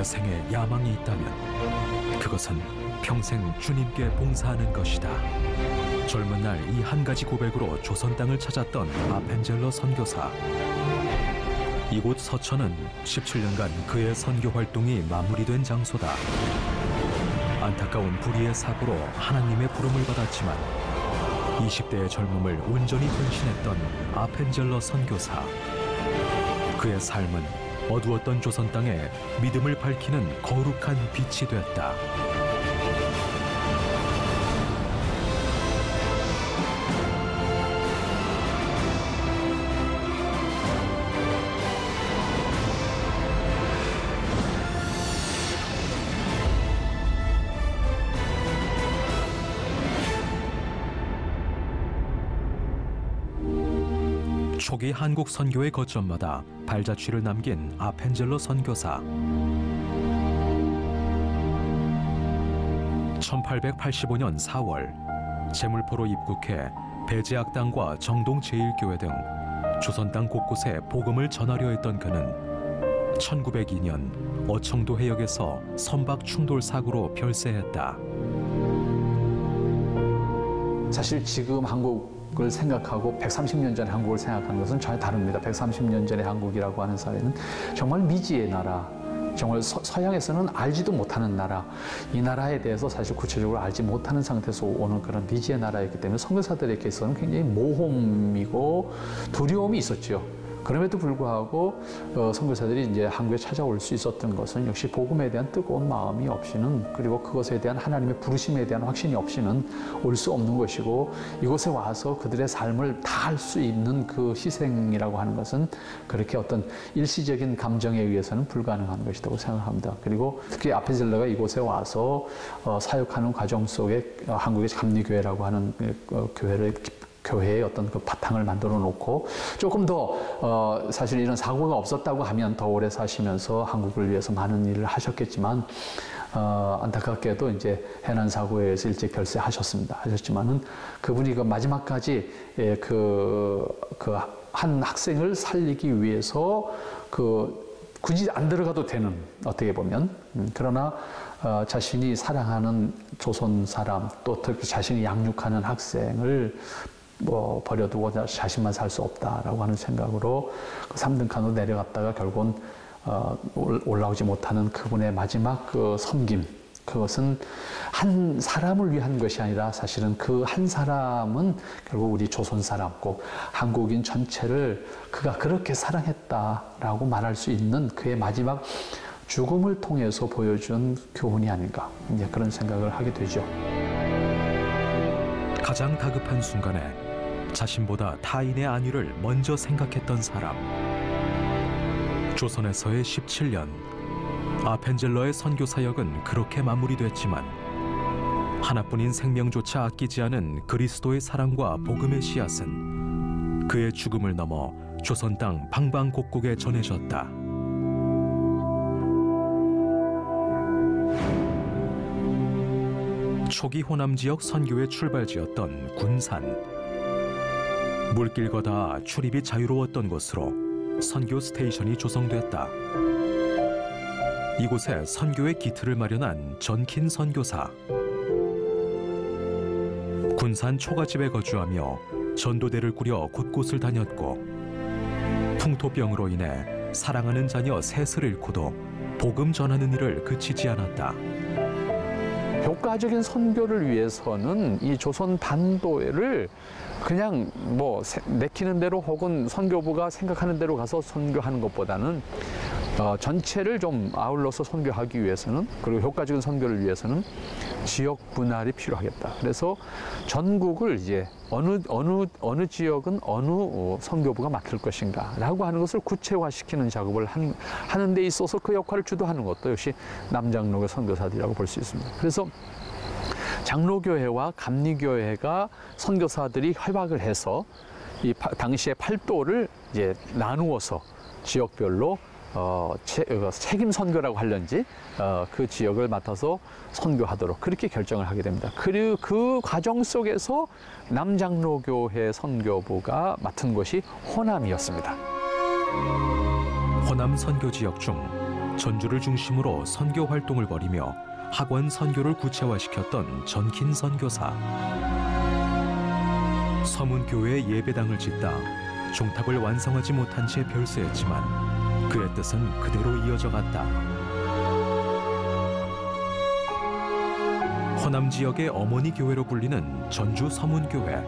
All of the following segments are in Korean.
생에 야망이 있다면 그것은 평생 주님께 봉사하는 것이다. 젊은 날 이 한 가지 고백으로 조선 땅을 찾았던 아펜젤러 선교사. 이곳 서천은 17년간 그의 선교 활동이 마무리된 장소다. 안타까운 불의의 사고로 하나님의 부름을 받았지만 20대의 젊음을 온전히 헌신했던 아펜젤러 선교사. 그의 삶은 어두웠던 조선 땅에 믿음을 밝히는 거룩한 빛이 됐다. 초기 한국 선교의 거점마다 발자취를 남긴 아펜젤러 선교사. 1885년 4월 제물포로 입국해 배제학당과 정동제일교회 등 조선 땅 곳곳에 복음을 전하려 했던 그는 1902년 어청도 해역에서 선박 충돌 사고로 별세했다. 사실 지금 한국을 생각하고 130년 전의 한국을 생각하는 것은 전혀 다릅니다. 130년 전의 한국이라고 하는 사회는 정말 미지의 나라, 정말 서양에서는 알지도 못하는 나라, 이 나라에 대해서 사실 구체적으로 알지 못하는 상태에서 오는 그런 미지의 나라였기 때문에 선교사들에게서는 굉장히 모험이고 두려움이 있었죠. 그럼에도 불구하고 선교사들이 이제 한국에 찾아올 수 있었던 것은 역시 복음에 대한 뜨거운 마음이 없이는, 그리고 그것에 대한 하나님의 부르심에 대한 확신이 없이는 올 수 없는 것이고, 이곳에 와서 그들의 삶을 다할 수 있는 그 희생이라고 하는 것은 그렇게 어떤 일시적인 감정에 의해서는 불가능한 것이라고 생각합니다. 그리고 특히 아펜젤러가 이곳에 와서 사역하는 과정 속에 한국의 감리교회라고 하는 교회의 어떤 그 바탕을 만들어 놓고 조금 더 사실 이런 사고가 없었다고 하면 더 오래 사시면서 한국을 위해서 많은 일을 하셨겠지만 안타깝게도 이제 해난 사고에 의해서 일찍 별세하셨지만은 그분이 그 마지막까지 한 학생을 살리기 위해서 굳이 안 들어가도 되는, 어떻게 보면 그러나 자신이 사랑하는 조선 사람, 또 특히 자신이 양육하는 학생을 버려두고 자신만 살 수 없다라고 하는 생각으로 그 3등 칸으로 내려갔다가 결국은 올라오지 못하는 그분의 마지막 그 섬김, 그것은 한 사람을 위한 것이 아니라 사실은 그 한 사람은 결국 우리 조선 사람, 꼭 한국인 전체를 그가 그렇게 사랑했다라고 말할 수 있는 그의 마지막 죽음을 통해서 보여준 교훈이 아닌가, 이제 그런 생각을 하게 되죠. 가장 다급한 순간에 자신보다 타인의 안위를 먼저 생각했던 사람. 조선에서의 17년, 아펜젤러의 선교 사역은 그렇게 마무리됐지만 하나뿐인 생명조차 아끼지 않은 그리스도의 사랑과 복음의 씨앗은 그의 죽음을 넘어 조선 땅 방방곡곡에 전해졌다. 초기 호남 지역 선교의 출발지였던 군산. 물길 걷아 출입이 자유로웠던 곳으로 선교 스테이션이 조성됐다. 이곳에 선교의 기틀을 마련한 전킨 선교사. 군산 초가집에 거주하며 전도대를 꾸려 곳곳을 다녔고, 풍토병으로 인해 사랑하는 자녀 셋을 잃고도 복음 전하는 일을 그치지 않았다. 효과적인 선교를 위해서는 이 조선 반도를 그냥 내키는 대로 혹은 선교부가 생각하는 대로 가서 선교하는 것보다는 전체를 좀 아울러서 선교하기 위해서는, 그리고 효과적인 선교를 위해서는 지역 분할이 필요하겠다. 그래서 전국을 이제 어느 지역은 어느 선교부가 맡을 것인가라고 하는 것을 구체화시키는 작업을 하는 데 있어서 그 역할을 주도하는 것도 역시 남장로교 선교사들이라고 볼 수 있습니다. 그래서 장로교회와 감리교회가 선교사들이 협약을 해서 이 당시에 팔도를 이제 나누어서 지역별로 책임 선교라고 하려는지 그 지역을 맡아서 선교하도록 그렇게 결정을 하게 됩니다. 그리고 그 과정 속에서 남장로교회 선교부가 맡은 곳이 호남이었습니다. 호남 선교 지역 중 전주를 중심으로 선교 활동을 벌이며 학원 선교를 구체화시켰던 전킨 선교사. 서문교회에 예배당을 짓다 종탑을 완성하지 못한 채 별세했지만 그의 뜻은 그대로 이어져 갔다. 호남 지역의 어머니 교회로 불리는 전주 서문교회.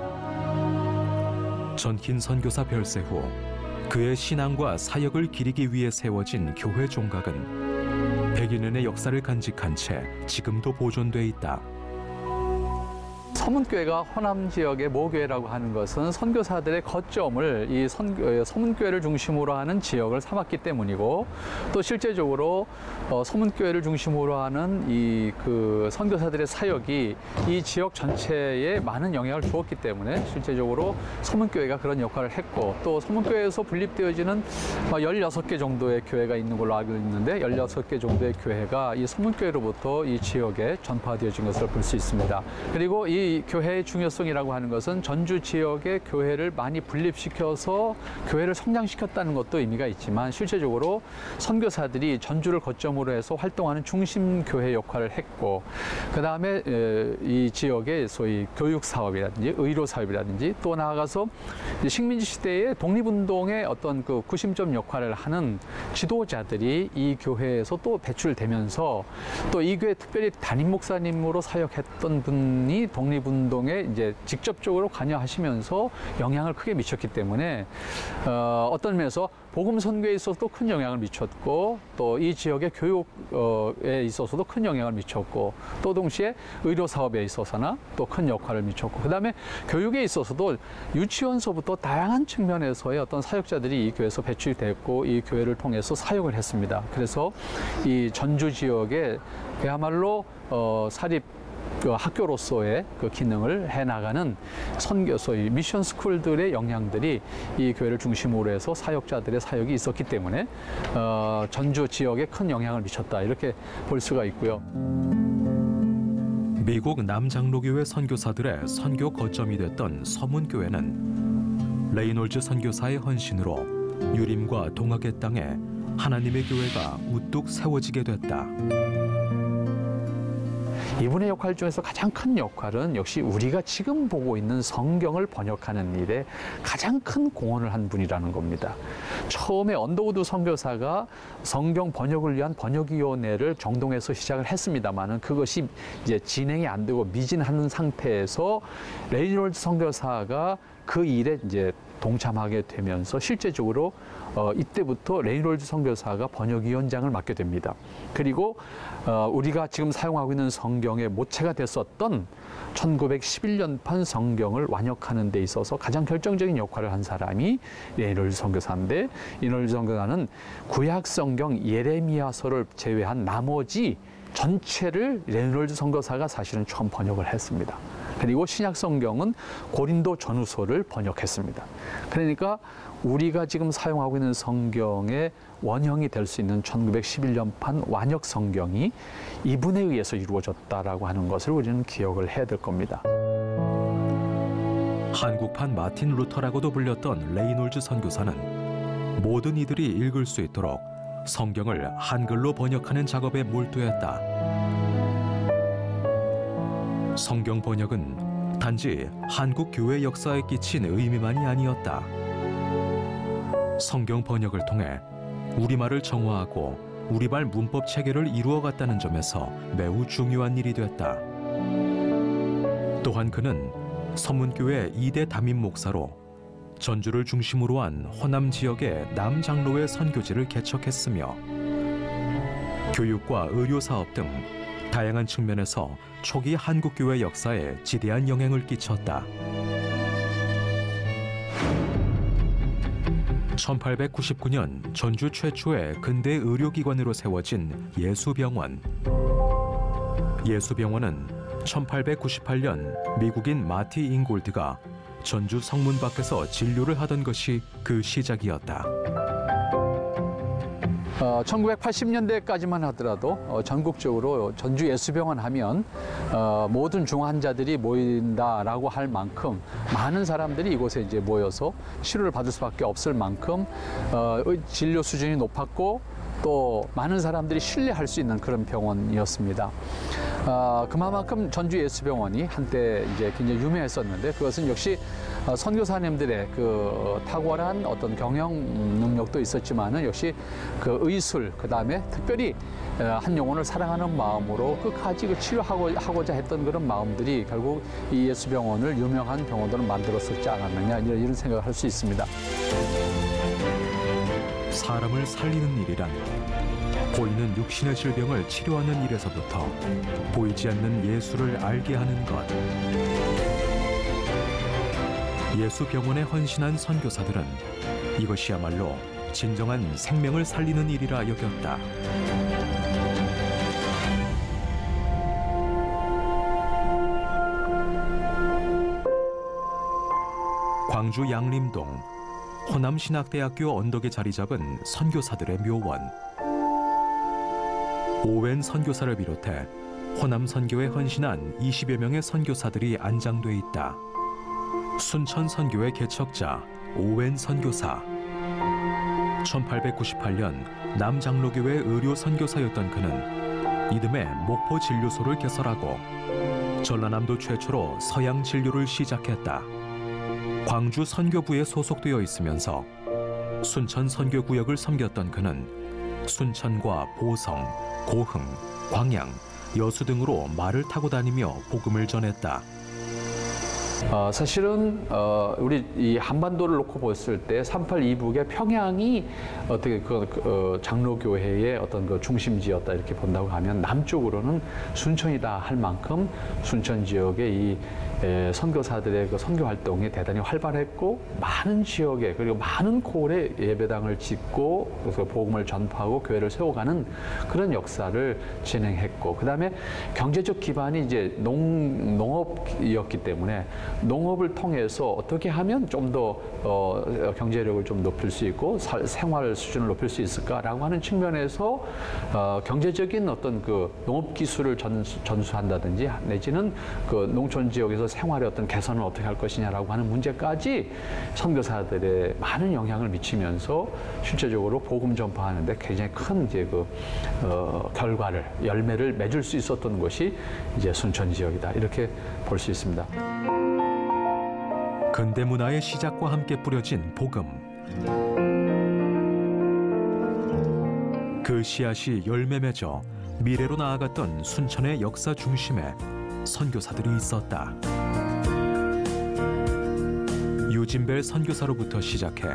전킨 선교사 별세 후 그의 신앙과 사역을 기리기 위해 세워진 교회 종각은 100여년의 역사를 간직한 채 지금도 보존돼 있다. 서문교회가 호남 지역의 모교회라고 하는 것은 선교사들의 거점을 이 서문교회를 중심으로 하는 지역을 삼았기 때문이고, 또 실제적으로 서문교회를 중심으로 하는 이 선교사들의 사역이 이 지역 전체에 많은 영향을 주었기 때문에 실제적으로 서문교회가 그런 역할을 했고, 또 서문교회에서 분립되어지는 16개 정도의 교회가 있는 걸로 알고 있는데 16개 정도의 교회가 이 서문교회로부터 이 지역에 전파되어진 것을 볼 수 있습니다. 그리고 이 교회의 중요성이라고 하는 것은 전주 지역의 교회를 많이 분립시켜서 교회를 성장시켰다는 것도 의미가 있지만, 실제적으로 선교사들이 전주를 거점으로 해서 활동하는 중심 교회 역할을 했고, 그 다음에 이 지역의 소위 교육 사업이라든지 의료 사업이라든지, 또 나아가서 식민지 시대의 독립운동의 어떤 그 구심점 역할을 하는 지도자들이 이 교회에서 또 배출되면서, 또 이 교회 특별히 담임 목사님으로 사역했던 분이 독립운동에 이제 직접적으로 관여하시면서 영향을 크게 미쳤기 때문에 어떤 면에서 복음 선교에 있어서도 큰 영향을 미쳤고, 또 이 지역의 교육에 있어서도 큰 영향을 미쳤고, 또 동시에 의료 사업에 있어서나 또 큰 역할을 미쳤고, 그다음에 교육에 있어서도 유치원서부터 다양한 측면에서의 어떤 사역자들이 이 교회에서 배출됐고 이 교회를 통해서 사역을 했습니다. 그래서 이 전주 지역에 그야말로 사립 학교로서의 그 기능을 해나가는 선교, 소위 미션 스쿨들의 영향들이 이 교회를 중심으로 해서 사역자들의 사역이 있었기 때문에 전주 지역에 큰 영향을 미쳤다, 이렇게 볼 수가 있고요. 미국 남장로교회 선교사들의 선교 거점이 됐던 서문교회는 레이놀즈 선교사의 헌신으로 유림과 동학의 땅에 하나님의 교회가 우뚝 세워지게 됐다. 이분의 역할 중에서 가장 큰 역할은 역시 우리가 지금 보고 있는 성경을 번역하는 일에 가장 큰 공헌을 한 분이라는 겁니다. 처음에 언더우드 선교사가 성경 번역을 위한 번역위원회를 정동에서 시작을 했습니다만은 그것이 이제 진행이 안 되고 미진하는 상태에서 레이놀드 선교사가 그 일에 이제 동참하게 되면서 실제적으로 이때부터 레이놀드 선교사가 번역위원장을 맡게 됩니다. 그리고 우리가 지금 사용하고 있는 성경의 모체가 됐었던 1911년판 성경을 완역하는 데 있어서 가장 결정적인 역할을 한 사람이 레이놀드 선교사인데, 레이놀드 선교사는 구약 성경 예레미야서를 제외한 나머지 전체를 레이놀드 선교사가 사실은 처음 번역을 했습니다. 그리고 신약 성경은 고린도 전후서를 번역했습니다. 그러니까 우리가 지금 사용하고 있는 성경의 원형이 될 수 있는 1911년판 완역 성경이 이분에 의해서 이루어졌다라고 하는 것을 우리는 기억을 해야 될 겁니다. 한국판 마틴 루터라고도 불렸던 레이놀즈 선교사는 모든 이들이 읽을 수 있도록 성경을 한글로 번역하는 작업에 몰두했다. 성경 번역은 단지 한국 교회 역사에 끼친 의미만이 아니었다. 성경 번역을 통해 우리말을 정화하고 우리말 문법 체계를 이루어갔다는 점에서 매우 중요한 일이 됐다. 또한 그는 서문교회 2대 담임 목사로 전주를 중심으로 한 호남 지역의 남장로회 선교지를 개척했으며 교육과 의료 사업 등 다양한 측면에서 초기 한국교회 역사에 지대한 영향을 끼쳤다. 1899년 전주 최초의 근대 의료기관으로 세워진 예수병원. 예수병원은 1898년 미국인 마티 잉골드가 전주 성문 밖에서 진료를 하던 것이 그 시작이었다. 1980년대까지만 하더라도 전국적으로 전주 예수병원 하면 모든 중환자들이 모인다라고 할 만큼 많은 사람들이 이곳에 이제 모여서 치료를 받을 수밖에 없을 만큼 진료 수준이 높았고, 또 많은 사람들이 신뢰할 수 있는 그런 병원이었습니다. 그만큼 전주 예수병원이 한때 이제 굉장히 유명했었는데 그것은 역시 선교사님들의 그 탁월한 어떤 경영 능력도 있었지만은 역시 그 의술 그다음에 특별히 한 영혼을 사랑하는 마음으로 끝까지 그 치료하고자 했던 그런 마음들이 결국 이 예수병원을 유명한 병원으로 만들었었지 않았느냐 이런 생각을 할 수 있습니다. 사람을 살리는 일이란 보이는 육신의 질병을 치료하는 일에서부터 보이지 않는 예수를 알게 하는 것. 예수병원에 헌신한 선교사들은 이것이야말로 진정한 생명을 살리는 일이라 여겼다. 광주 양림동 호남신학대학교 언덕에 자리 잡은 선교사들의 묘원. 오웬 선교사를 비롯해 호남 선교에 헌신한 20여 명의 선교사들이 안장돼 있다. 순천 선교의 개척자 오웬 선교사. 1898년 남장로교회 의료 선교사였던 그는 이듬해 목포 진료소를 개설하고 전라남도 최초로 서양 진료를 시작했다. 광주 선교부에 소속되어 있으면서 순천 선교구역을 섬겼던 그는 순천과 보성, 고흥, 광양, 여수 등으로 말을 타고 다니며 복음을 전했다. 사실은 우리 이 한반도를 놓고 봤을 때 38 이북의 평양이 어떻게 장로교회의 어떤 그 중심지였다 이렇게 본다고 하면 남쪽으로는 순천이다 할 만큼 순천 지역의 이 선교사들의 그 선교 활동이 대단히 활발했고 많은 지역에 그리고 많은 고을에 예배당을 짓고 그래서 복음을 전파하고 교회를 세워가는 그런 역사를 진행했고 그다음에 경제적 기반이 이제 농업이었기 때문에 농업을 통해서 어떻게 하면 좀 더 경제력을 좀 높일 수 있고 생활 수준을 높일 수 있을까라고 하는 측면에서 경제적인 어떤 그 농업 기술을 전수한다든지 내지는 그 농촌 지역에서 생활의 어떤 개선을 어떻게 할 것이냐라고 하는 문제까지 선교사들의 많은 영향을 미치면서 실제적으로 복음 전파하는데 굉장히 큰 이제 그 결과를 열매를 맺을 수 있었던 곳이 이제 순천 지역이다 이렇게 볼 수 있습니다. 근대 문화의 시작과 함께 뿌려진 복음. 그 씨앗이 열매 맺어 미래로 나아갔던 순천의 역사 중심에 선교사들이 있었다. 유진벨 선교사로부터 시작해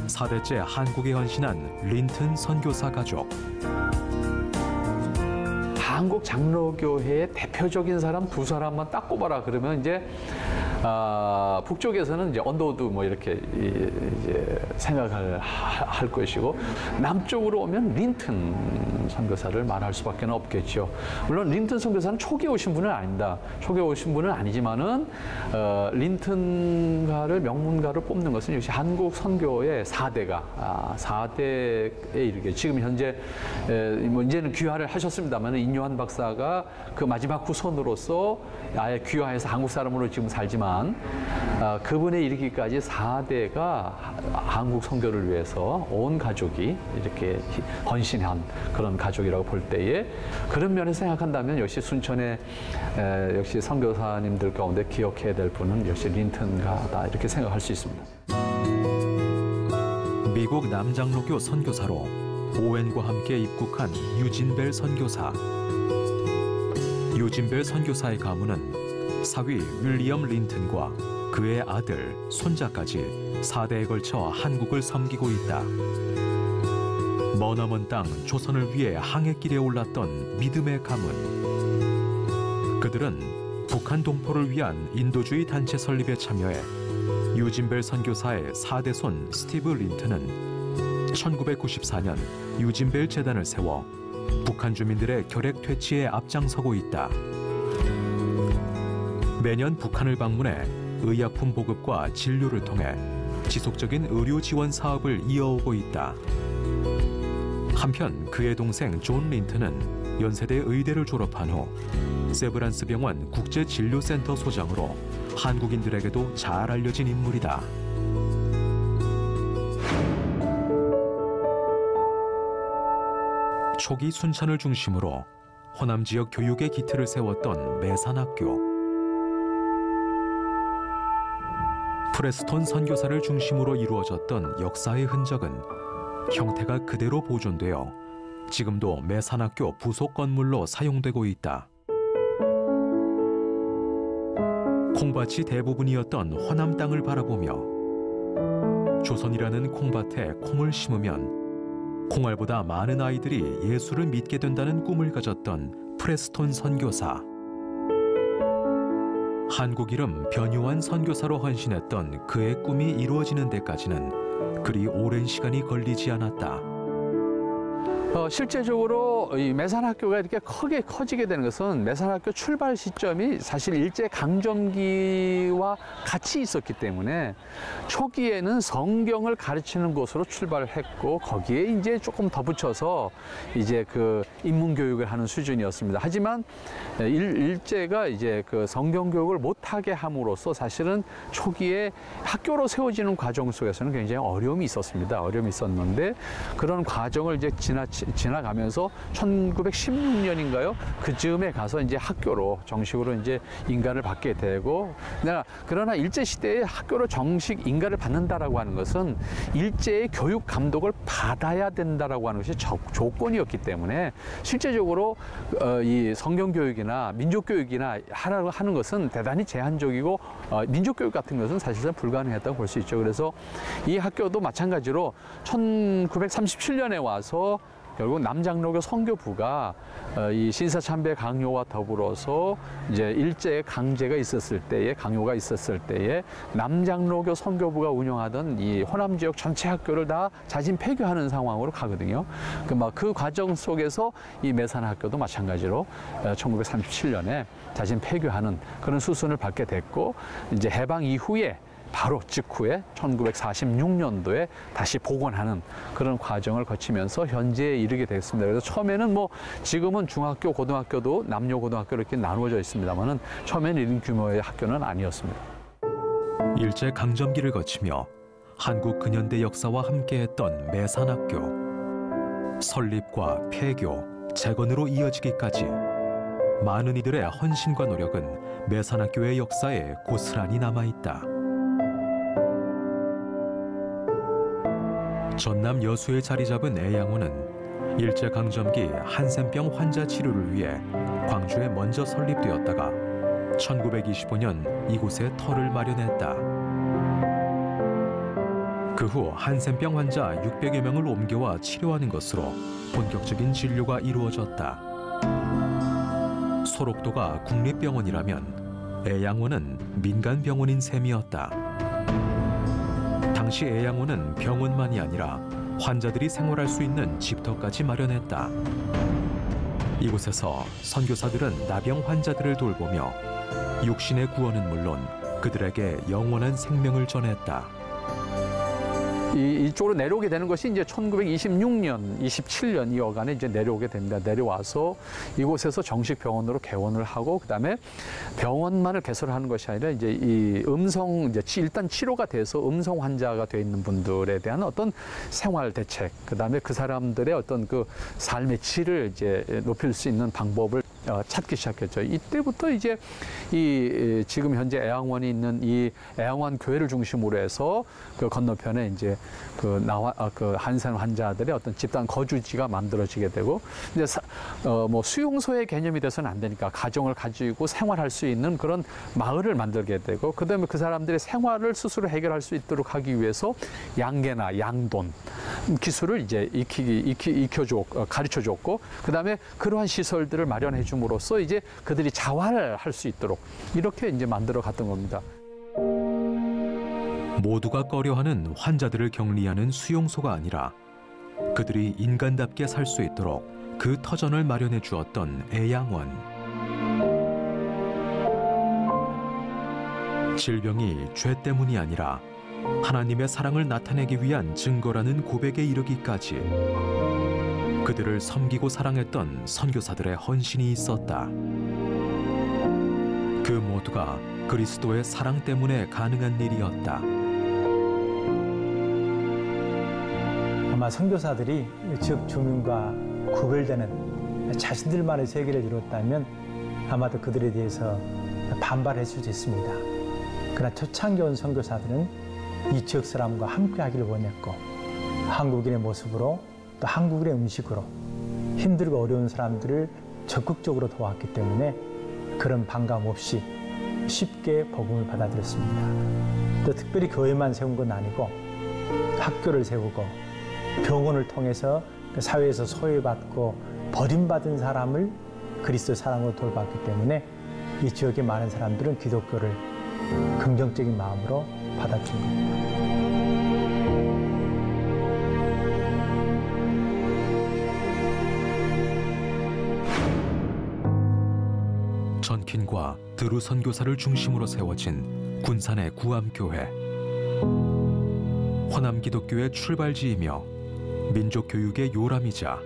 4대째 한국에 헌신한 린튼 선교사 가족. 한국 장로교회의 대표적인 사람 두 사람만 딱 꼽아라 그러면 이제 북쪽에서는 이제 언더우드 뭐 이렇게 이제 생각을 할 것이고 남쪽으로 오면 린튼 선교사를 말할 수밖에 없겠죠. 물론 린튼 선교사는 초기에 오신 분은 아닙니다. 초기에 오신 분은 아니지만은 린튼가를 명문가를 뽑는 것은 역시 한국 선교의 4대가 4대에 이르게 지금 현재 뭐 이제는 귀화를 하셨습니다만 인요한 박사가 그 마지막 후손으로서 아예 귀화해서 한국 사람으로 지금 살지만 그분에 이르기까지 4대가 한국 선교를 위해서 온 가족이 이렇게 헌신한 그런 가족이라고 볼 때에 그런 면에서 생각한다면 역시 순천의 역시 선교사님들 가운데 기억해야 될 분은 역시 린튼가다 이렇게 생각할 수 있습니다. 미국 남장로교 선교사로 오웬과 함께 입국한 유진벨 선교사. 유진벨 선교사의 가문은 사위 윌리엄 린튼과 그의 아들, 손자까지 4대에 걸쳐 한국을 섬기고 있다. 머나먼 땅 조선을 위해 항해길에 올랐던 믿음의 가문. 그들은 북한 동포를 위한 인도주의 단체 설립에 참여해 유진벨 선교사의 4대 손 스티브 린튼은 1994년 유진벨 재단을 세워 북한 주민들의 결핵 퇴치에 앞장서고 있다. 매년 북한을 방문해 의약품 보급과 진료를 통해 지속적인 의료 지원 사업을 이어오고 있다. 한편 그의 동생 존 린튼은 연세대 의대를 졸업한 후 세브란스 병원 국제진료센터 소장으로 한국인들에게도 잘 알려진 인물이다. 초기 순천을 중심으로 호남 지역 교육의 기틀을 세웠던 매산학교. 프레스톤 선교사를 중심으로 이루어졌던 역사의 흔적은 형태가 그대로 보존되어 지금도 매산학교 부속 건물로 사용되고 있다. 콩밭이 대부분이었던 호남 땅을 바라보며 조선이라는 콩밭에 콩을 심으면 콩알보다 많은 아이들이 예수를 믿게 된다는 꿈을 가졌던 프레스톤 선교사. 한국 이름 변요한 선교사로 헌신했던 그의 꿈이 이루어지는 데까지는 그리 오랜 시간이 걸리지 않았다. 실제적으로 이 매산학교가 이렇게 크게 커지게 되는 것은 매산학교 출발 시점이 사실 일제강점기와 같이 있었기 때문에 초기에는 성경을 가르치는 곳으로 출발을 했고 거기에 이제 조금 덧붙여서 이제 그 인문교육을 하는 수준이었습니다. 하지만 일제가 이제 그 성경교육을 못하게 함으로써 사실은 초기에 학교로 세워지는 과정 속에서는 굉장히 어려움이 있었습니다. 어려움이 있었는데 그런 과정을 이제 지나가면서 1916년인가요? 그즈음에 가서 이제 학교로 정식으로 이제 인가를 받게 되고, 그러나 일제 시대에 학교로 정식 인가를 받는다라고 하는 것은 일제의 교육 감독을 받아야 된다라고 하는 것이 조건이었기 때문에 실제적으로 이 성경 교육이나 민족 교육이나 하라고 하는 것은 대단히 제한적이고 민족 교육 같은 것은 사실상 불가능했다고 볼 수 있죠. 그래서 이 학교도 마찬가지로 1937년에 와서 결국 남장로교 선교부가 이 신사참배 강요와 더불어서 이제 일제의 강제가 있었을 때에 강요가 있었을 때에 남장로교 선교부가 운영하던 이 호남 지역 전체 학교를 다 자진 폐교하는 상황으로 가거든요. 그 과정 속에서 이 매산학교도 마찬가지로 1937년에 자진 폐교하는 그런 수순을 밟게 됐고 이제 해방 이후에 바로 직후에 1946년도에 다시 복원하는 그런 과정을 거치면서 현재에 이르게 됐습니다. 그래서 처음에는 지금은 중학교, 고등학교도 남녀 고등학교 이렇게 나누어져 있습니다만은 처음에는 이런 규모의 학교는 아니었습니다. 일제 강점기를 거치며 한국 근현대 역사와 함께했던 매산학교. 설립과 폐교, 재건으로 이어지기까지 많은 이들의 헌신과 노력은 매산학교의 역사에 고스란히 남아있다. 전남 여수에 자리 잡은 애양원은 일제강점기 한센병 환자 치료를 위해 광주에 먼저 설립되었다가 1925년 이곳에 터를 마련했다. 그 후 한센병 환자 600여 명을 옮겨와 치료하는 것으로 본격적인 진료가 이루어졌다. 소록도가 국립병원이라면 애양원은 민간병원인 셈이었다. 당시 애양원은 병원만이 아니라 환자들이 생활할 수 있는 집터까지 마련했다. 이곳에서 선교사들은 나병 환자들을 돌보며 육신의 구원은 물론 그들에게 영원한 생명을 전했다. 이쪽으로 내려오게 되는 것이 이제 1926년, 27년 이 여간에 이제 내려오게 됩니다. 내려와서 이곳에서 정식 병원으로 개원을 하고 그다음에 병원만을 개설하는 것이 아니라 이제 이 일단 치료가 돼서 음성 환자가 돼 있는 분들에 대한 어떤 생활 대책, 그다음에 그 사람들의 어떤 그 삶의 질을 이제 높일 수 있는 방법을 찾기 시작했죠. 이때부터 이제 이 지금 현재 애양원이 있는 이 애양원 교회를 중심으로 해서 그 건너편에 이제 그 한센 환자들의 어떤 집단 거주지가 만들어지게 되고 이제 수용소의 개념이 돼서는 안 되니까 가정을 가지고 생활할 수 있는 그런 마을을 만들게 되고 그다음에 그 사람들의 생활을 스스로 해결할 수 있도록 하기 위해서 양계나 양돈 기술을 이제 가르쳐줬고 그다음에 그러한 시설들을 마련해 줌으로써 이제 그들이 자활을 할 수 있도록 이렇게 이제 만들어 갔던 겁니다. 모두가 꺼려하는 환자들을 격리하는 수용소가 아니라 그들이 인간답게 살 수 있도록 그 터전을 마련해 주었던 애양원. 질병이 죄 때문이 아니라 하나님의 사랑을 나타내기 위한 증거라는 고백에 이르기까지 그들을 섬기고 사랑했던 선교사들의 헌신이 있었다. 그 모두가 그리스도의 사랑 때문에 가능한 일이었다. 아마 선교사들이 지역 주민과 구별되는 자신들만의 세계를 이뤘다면 아마도 그들에 대해서 반발할 수도 있습니다. 그러나 초창기 온 선교사들은 이 지역 사람과 함께 하기를 원했고 한국인의 모습으로 또 한국인의 음식으로 힘들고 어려운 사람들을 적극적으로 도왔기 때문에 그런 반감 없이 쉽게 복음을 받아들였습니다. 또 특별히 교회만 세운 건 아니고 학교를 세우고 병원을 통해서 그 사회에서 소외받고 버림받은 사람을 그리스도 사랑으로 돌봤기 때문에 이 지역의 많은 사람들은 기독교를 긍정적인 마음으로 받아들인 겁니다. 전킨과 드루 선교사를 중심으로 세워진 군산의 구암교회. 호남 기독교의 출발지이며 민족 교육의 요람이자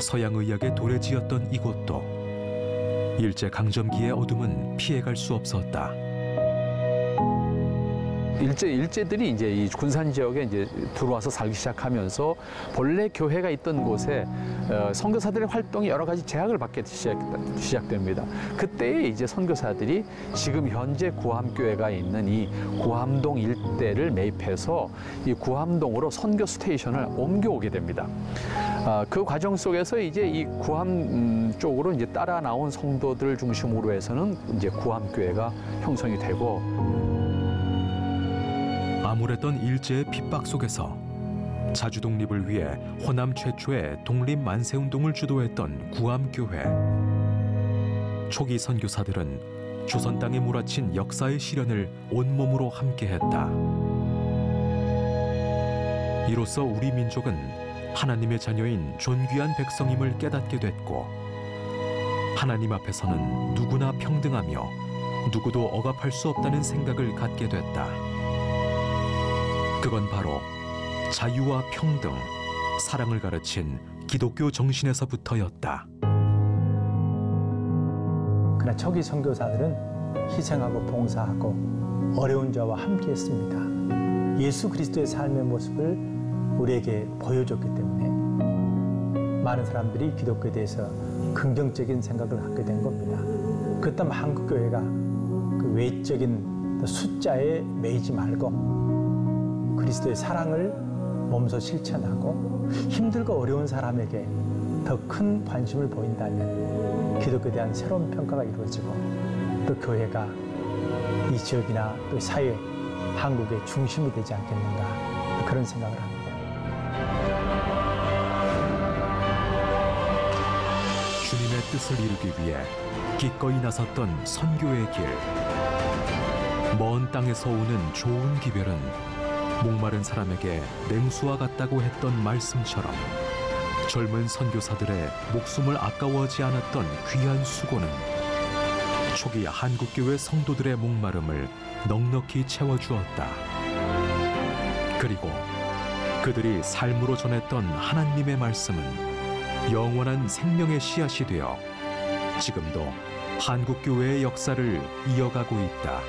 서양의학의 도래지였던 이곳도 일제강점기의 어둠은 피해갈 수 없었다. 일제들이 이제 이 군산 지역에 이제 들어와서 살기 시작하면서 본래 교회가 있던 곳에 선교사들의 활동이 여러 가지 제약을 받게 시작됩니다. 그때 이제 선교사들이 지금 현재 구암교회가 있는 이 구암동 일대를 매입해서 이 구암동으로 선교 스테이션을 옮겨오게 됩니다. 그 과정 속에서 이제 이 구암 쪽으로 이제 따라 나온 성도들 중심으로 해서는 이제 구암교회가 형성이 되고. 암울했던 일제의 핍박 속에서 자주 독립을 위해 호남 최초의 독립 만세운동을 주도했던 구암교회. 초기 선교사들은 조선 땅에 몰아친 역사의 시련을 온몸으로 함께했다. 이로써 우리 민족은 하나님의 자녀인 존귀한 백성임을 깨닫게 됐고 하나님 앞에서는 누구나 평등하며 누구도 억압할 수 없다는 생각을 갖게 됐다. 그건 바로 자유와 평등, 사랑을 가르친 기독교 정신에서부터였다. 그러나 초기 선교사들은 희생하고 봉사하고 어려운 자와 함께했습니다. 예수 그리스도의 삶의 모습을 우리에게 보여줬기 때문에 많은 사람들이 기독교에 대해서 긍정적인 생각을 갖게 된 겁니다. 그렇다면 한국교회가 그 외적인 숫자에 매이지 말고 그리스도의 사랑을 몸소 실천하고 힘들고 어려운 사람에게 더 큰 관심을 보인다면 기독교에 대한 새로운 평가가 이루어지고 또 교회가 이 지역이나 또 사회, 한국의 중심이 되지 않겠는가 그런 생각을 합니다. 주님의 뜻을 이루기 위해 기꺼이 나섰던 선교의 길. 먼 땅에서 오는 좋은 기별은 목마른 사람에게 냉수와 같다고 했던 말씀처럼 젊은 선교사들의 목숨을 아까워하지 않았던 귀한 수고는 초기 한국교회 성도들의 목마름을 넉넉히 채워주었다. 그리고 그들이 삶으로 전했던 하나님의 말씀은 영원한 생명의 씨앗이 되어 지금도 한국교회의 역사를 이어가고 있다.